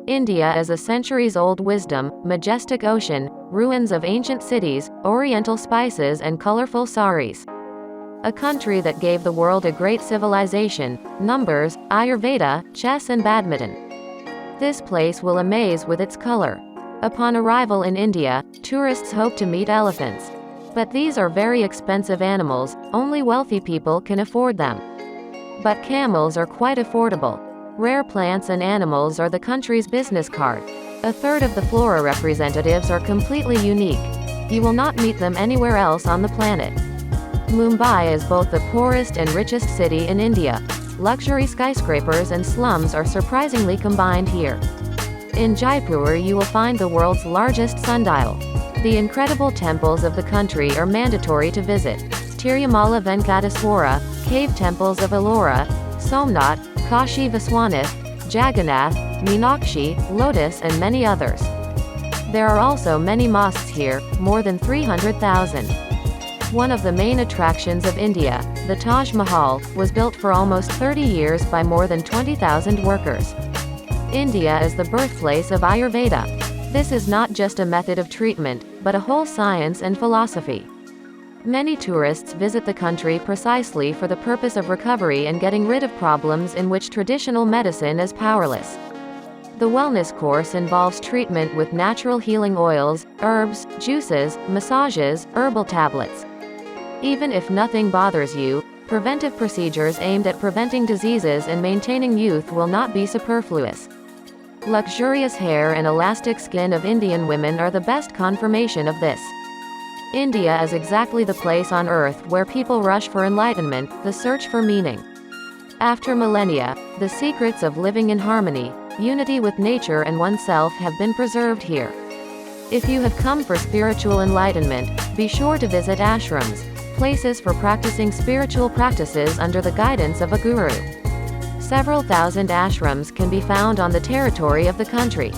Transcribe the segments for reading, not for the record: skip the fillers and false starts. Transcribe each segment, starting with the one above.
India is a centuries-old wisdom, majestic ocean, ruins of ancient cities, oriental spices and colorful saris. A country that gave the world a great civilization, numbers, Ayurveda, chess and badminton. This place will amaze with its color. Upon arrival in India, tourists hope to meet elephants. But these are very expensive animals, only wealthy people can afford them. But camels are quite affordable. Rare plants and animals are the country's business card. A third of the flora representatives are completely unique. You will not meet them anywhere else on the planet. Mumbai is both the poorest and richest city in India. Luxury skyscrapers and slums are surprisingly combined here. In Jaipur you will find the world's largest sundial. The incredible temples of the country are mandatory to visit. Tirumala Venkateswara, cave temples of Ellora, Somnath, Kashi Viswanath, Jagannath, Meenakshi, Lotus and many others. There are also many mosques here, more than 300,000. One of the main attractions of India, the Taj Mahal, was built for almost 30 years by more than 20,000 workers. India is the birthplace of Ayurveda. This is not just a method of treatment, but a whole science and philosophy. Many tourists visit the country precisely for the purpose of recovery and getting rid of problems in which traditional medicine is powerless. The wellness course involves treatment with natural healing oils, herbs, juices, massages, herbal tablets. Even if nothing bothers you, preventive procedures aimed at preventing diseases and maintaining youth will not be superfluous. Luxurious hair and elastic skin of Indian women are the best confirmation of this. India is exactly the place on earth where people rush for enlightenment, the search for meaning. After millennia, the secrets of living in harmony, unity with nature and oneself have been preserved here. If you have come for spiritual enlightenment, be sure to visit ashrams, places for practicing spiritual practices under the guidance of a guru. Several thousand ashrams can be found on the territory of the country.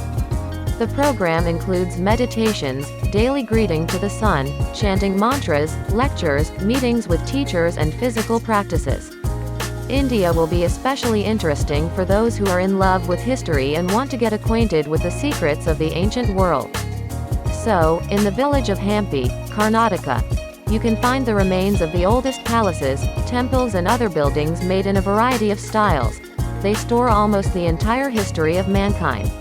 The program includes meditations, daily greeting to the sun, chanting mantras, lectures, meetings with teachers and physical practices. India will be especially interesting for those who are in love with history and want to get acquainted with the secrets of the ancient world. So, in the village of Hampi, Karnataka, you can find the remains of the oldest palaces, temples and other buildings made in a variety of styles. They store almost the entire history of mankind.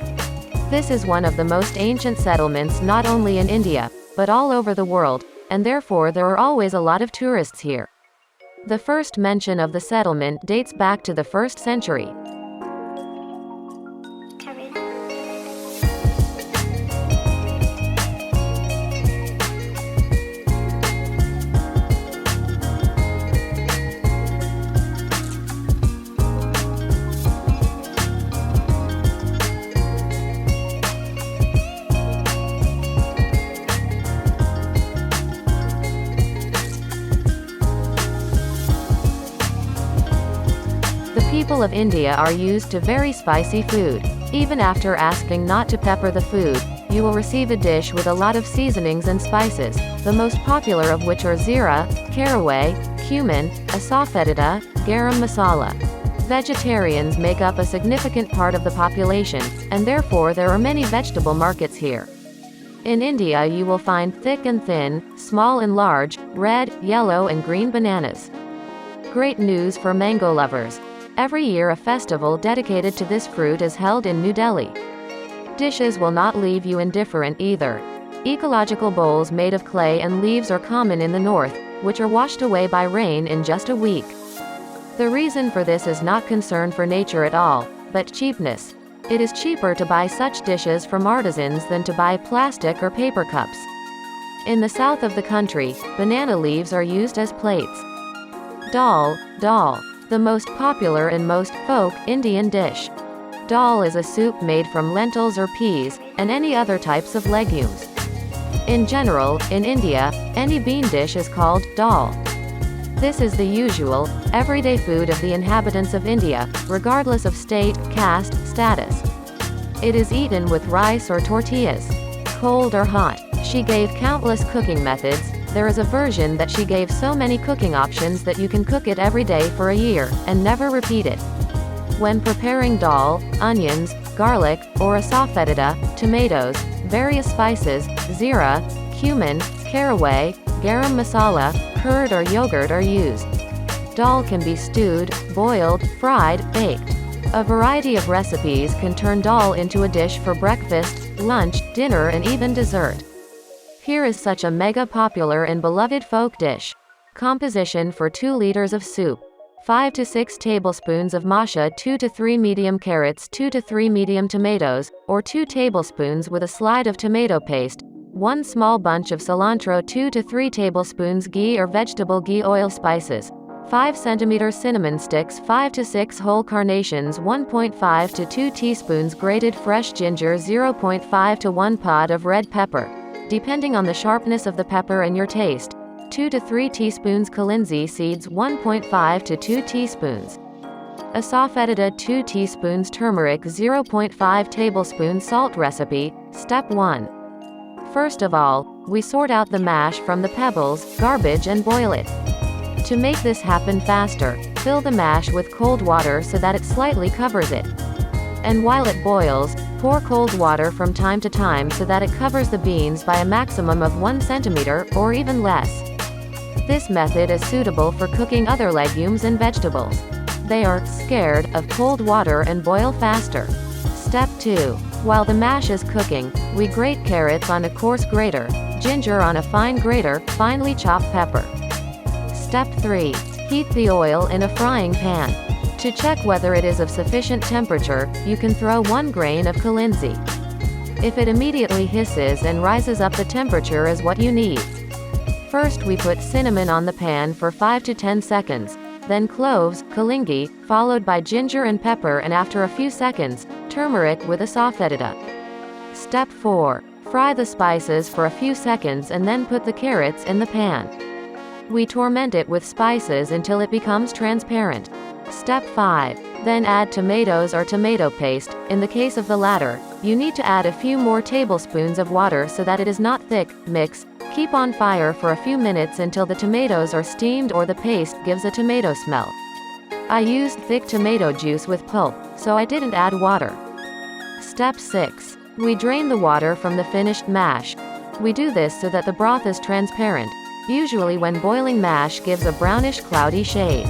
This is one of the most ancient settlements not only in India, but all over the world, and therefore there are always a lot of tourists here. The first mention of the settlement dates back to the 1st century. The people of India are used to very spicy food. Even after asking not to pepper the food, you will receive a dish with a lot of seasonings and spices, the most popular of which are zira, caraway, cumin, asafoetida, garam masala. Vegetarians make up a significant part of the population, and therefore there are many vegetable markets here. In India you will find thick and thin, small and large, red, yellow and green bananas. Great news for mango lovers. Every year a festival dedicated to this fruit is held in New Delhi. Dishes will not leave you indifferent either. Ecological bowls made of clay and leaves are common in the north, which are washed away by rain in just a week. The reason for this is not concern for nature at all, but cheapness. It is cheaper to buy such dishes from artisans than to buy plastic or paper cups. In the south of the country, banana leaves are used as plates. Dal, the most popular and most folk Indian dish. Dal is a soup made from lentils or peas, and any other types of legumes. In general, in India, any bean dish is called dal. This is the usual, everyday food of the inhabitants of India, regardless of state, caste, status. It is eaten with rice or tortillas. Cold or hot. She gave countless cooking methods. There is a version that she gave so many cooking options that you can cook it every day for a year, and never repeat it. When preparing dal, onions, garlic, or asafoetida, tomatoes, various spices, zira, cumin, caraway, garam masala, curd or yogurt are used. Dal can be stewed, boiled, fried, baked. A variety of recipes can turn dal into a dish for breakfast, lunch, dinner and even dessert. Here is such a mega popular and beloved folk dish. Composition for 2 liters of soup. 5 to 6 tablespoons of masha, 2 to 3 medium carrots, 2 to 3 medium tomatoes, or 2 tablespoons with a slide of tomato paste, 1 small bunch of cilantro, 2 to 3 tablespoons ghee or vegetable ghee oil, spices, 5 cm cinnamon sticks, 5 to 6 whole carnations, 1.5 to 2 teaspoons grated fresh ginger, 0.5 to 1 pod of red pepper, depending on the sharpness of the pepper and your taste, 2 to 3 teaspoons kalinzi seeds, 1.5 to 2 teaspoons. Asafoetida, 2 teaspoons turmeric, 0.5 tablespoons salt. Recipe. Step 1. First of all, we sort out the mash from the pebbles, garbage and boil it. To make this happen faster, fill the mash with cold water so that it slightly covers it. And while it boils, pour cold water from time to time so that it covers the beans by a maximum of 1 centimeter, or even less. This method is suitable for cooking other legumes and vegetables. They are scared of cold water and boil faster. Step 2. While the mash is cooking, we grate carrots on a coarse grater, ginger on a fine grater, finely chopped pepper. Step 3. Heat the oil in a frying pan. To check whether it is of sufficient temperature, you can throw 1 grain of kalinzi. If it immediately hisses and rises up, the temperature is what you need. First we put cinnamon on the pan for 5 to 10 seconds, then cloves, kalingi, followed by ginger and pepper, and after a few seconds, turmeric with asafoetida. Step 4. Fry the spices for a few seconds and then put the carrots in the pan. We torment it with spices until it becomes transparent. Step 5. Then add tomatoes or tomato paste. In the case of the latter, you need to add a few more tablespoons of water so that it is not thick. Mix. Keep on fire for a few minutes until the tomatoes are steamed or the paste gives a tomato smell. I used thick tomato juice with pulp, so I didn't add water. Step 6. We drain the water from the finished mash. We do this so that the broth is transparent. Usually when boiling mash gives a brownish cloudy shade.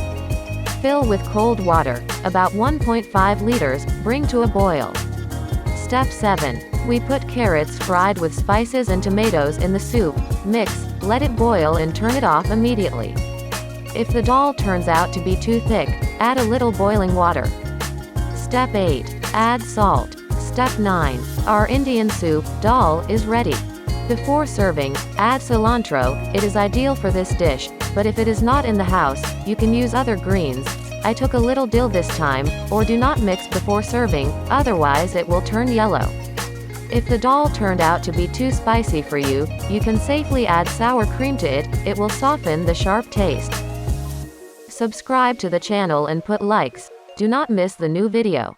Fill with cold water, about 1.5 liters, bring to a boil. Step 7. We put carrots fried with spices and tomatoes in the soup, mix, let it boil and turn it off immediately. If the dal turns out to be too thick, add a little boiling water. Step 8. Add salt. Step 9. Our Indian soup, dal, is ready. Before serving, add cilantro. It is ideal for this dish, but if it is not in the house, you can use other greens. I took a little dill this time, or do not mix before serving, otherwise it will turn yellow. If the dal turned out to be too spicy for you, you can safely add sour cream to it. It will soften the sharp taste. Subscribe to the channel and put likes. Do not miss the new video.